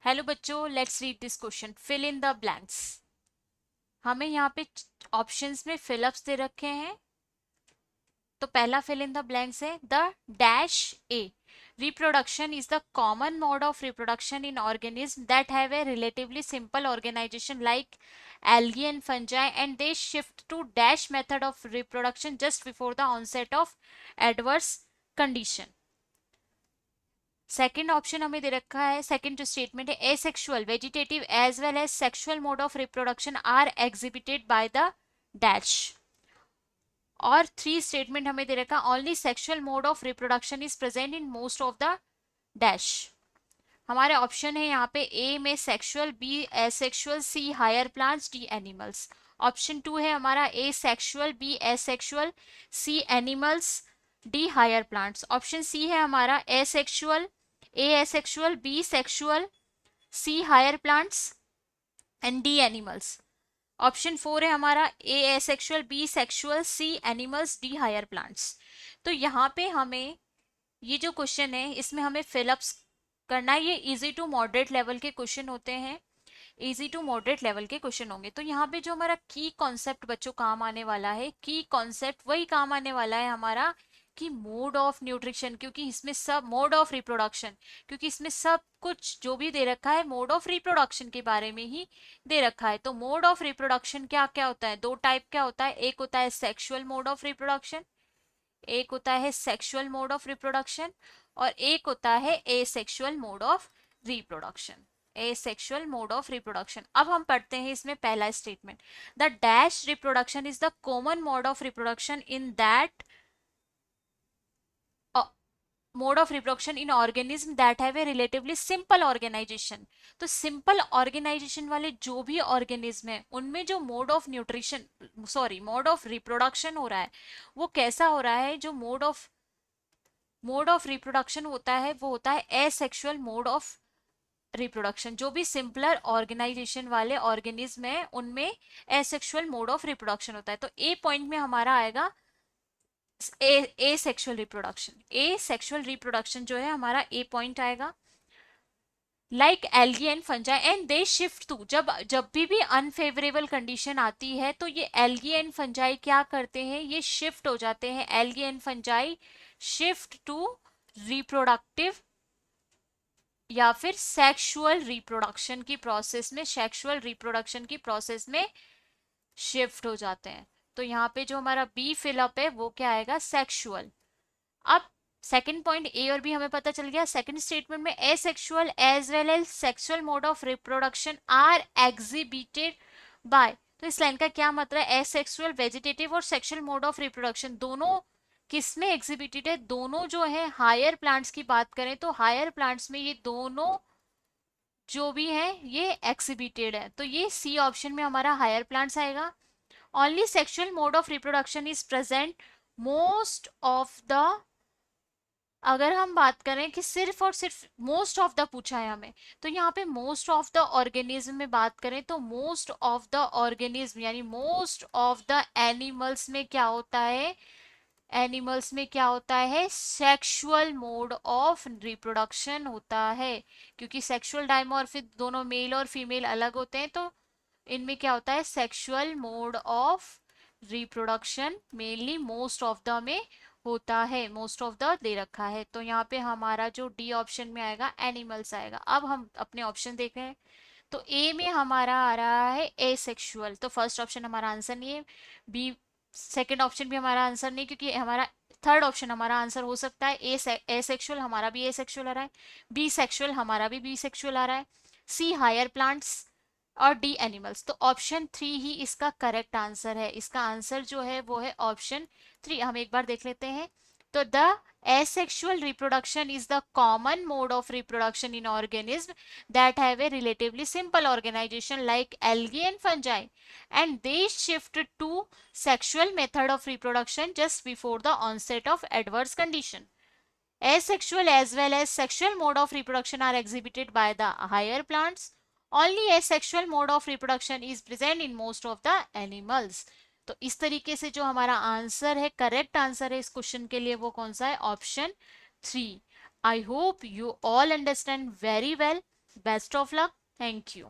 Hello बच्चों, let's read this question. Fill in the blanks. हमें यहाँ पे ऑप्शंस में फिलअप्स दे रखे हैं। तो पहला फिल इन द ब्लैंक्स है the dash A. Reproduction is the common mode of reproduction in organism that have a relatively simple organisation like algae and fungi, and they shift to dash method of reproduction just before the onset of adverse condition. Second option हमें दे रखा है, second जो statement है, asexual vegetative as well as sexual mode of reproduction are exhibited by the dash. और three statement हमें दे रखा है, only sexual mode of reproduction is present in most of the dash. हमारे ऑप्शन है यहाँ पे ए में sexual, B asexual, C higher plants, D animals. Option two है हमारा A sexual, B asexual, C animals, D higher plants. Option C है हमारा asexual, A asexual, B sexual, C higher plants and D animals. Option four है हमारा A asexual, B sexual, C animals, D higher plants. तो यहाँ पे हमें ये जो क्वेश्चन है इसमें हमें फिलअप्स करना है। ये इजी टू मॉडरेट लेवल के क्वेश्चन होते हैं, इजी टू मॉडरेट लेवल के क्वेश्चन होंगे। तो यहाँ पे जो हमारा की कॉन्सेप्ट बच्चों काम आने वाला है, की कॉन्सेप्ट वही काम आने वाला है हमारा कि मोड ऑफ न्यूट्रिशन, क्योंकि इसमें सब मोड ऑफ रिप्रोडक्शन, क्योंकि इसमें सब कुछ जो भी दे रखा है मोड ऑफ रिप्रोडक्शन के बारे में ही दे रखा है। तो मोड ऑफ रिप्रोडक्शन क्या क्या होता है, दो टाइप क्या होता है, एक होता है सेक्सुअल मोड ऑफ रिप्रोडक्शन, एक होता है सेक्सुअल मोड ऑफ रिप्रोडक्शन, और एक होता है asexual mode of reproduction. Asexual mode of reproduction. अब हम पढ़ते हैं इसमें पहला statement, the dash reproduction is the common mode of reproduction in that mode of reproduction in organism that have a relatively simple organisation. तो simple organisation वाले जो भी ऑर्गेनिज्म है उनमें जो mode of nutrition mode of reproduction हो रहा है वो कैसा हो रहा है, जो मोड ऑफ रिप्रोडक्शन होता है वो होता है एसेक्सुअल मोड ऑफ रिप्रोडक्शन। जो भी सिंपलर ऑर्गेनाइजेशन वाले ऑर्गेनिज्म है उनमें एसेक्सुअल मोड ऑफ रिप्रोडक्शन होता है। तो ए पॉइंट में हमारा आएगा asexual reproduction. Asexual reproduction जो है हमारा ए पॉइंट आएगा। Like algae and fungi and they shift to, जब जब भी अनफेवरेबल कंडीशन आती है तो ये एल्गी एंड फंजाई क्या करते हैं, ये शिफ्ट हो जाते हैं। Algae and fungi shift to reproductive या फिर सेक्सुअल रिप्रोडक्शन की प्रोसेस में, सेक्सुअल रिप्रोडक्शन की प्रोसेस में शिफ्ट हो जाते हैं। तो यहाँ पे जो हमारा बी फिलअप है वो क्या आएगा, सेक्सुअल। अब सेकंड पॉइंट ए और बी हमें पता चल गया। सेकंड स्टेटमेंट में asexual as well as sexual mode of reproduction are exhibited by. तो इस लाइन का क्या मतलब है, एसेक्सुअल वेजिटेटिव और सेक्सुअल मोड ऑफ रिप्रोडक्शन दोनों किसमें एग्जिबिटेड है, दोनों जो है हायर प्लांट्स की बात करें तो हायर प्लांट्स में ये दोनों जो भी है ये एक्सिबिटेड है। तो ये सी ऑप्शन में हमारा हायर प्लांट्स आएगा। Only sexual mode of reproduction is present most of the, अगर हम बात करें कि सिर्फ और सिर्फ मोस्ट ऑफ द पूछा है हमें, तो यहाँ पे मोस्ट ऑफ द ऑर्गेनिज्म में बात करें तो मोस्ट ऑफ द ऑर्गेनिज्म यानी मोस्ट ऑफ द एनिमल्स में क्या होता है, एनिमल्स में क्या होता है, सेक्सुअल मोड ऑफ रिप्रोडक्शन होता है। क्योंकि सेक्सुअल डायमॉर्फिक दोनों मेल और फीमेल अलग होते हैं, तो इनमें क्या होता है, sexual mode of reproduction mainly most of the में होता है। मोस्ट ऑफ द दे रखा है, तो यहाँ पे हमारा जो डी ऑप्शन में आएगा एनिमल्स आएगा। अब हम अपने ऑप्शन देख रहे हैं। तो ए में हमारा आ रहा है एसेक्सुअल, तो फर्स्ट ऑप्शन हमारा आंसर नहीं है। बी सेकंड ऑप्शन भी हमारा आंसर नहीं, क्योंकि हमारा थर्ड ऑप्शन हमारा आंसर हो सकता है ए सेक्सुअल, हमारा भी ए सेक्सुअल आ रहा है। बी सेक्सुअल, हमारा भी बी सेक्सुअल आ रहा है। सी हायर प्लांट्स और डी एनिमल्स। तो ऑप्शन थ्री ही इसका करेक्ट आंसर है। इसका आंसर जो है वो है ऑप्शन थ्री। हम एक बार देख लेते हैं। तो the asexual reproduction is the common mode of reproduction in organisms that have a relatively simple organization like algae and fungi, and they shift to sexual method of reproduction just before the onset of adverse condition. Asexual as well as sexual mode of reproduction are exhibited by the higher plants. Only asexual mode of reproduction is present in most of the animals. तो इस तरीके से जो हमारा answer है, correct answer है इस question के लिए, वो कौन सा है, option three. I hope you all understand very well. Best of luck, thank you.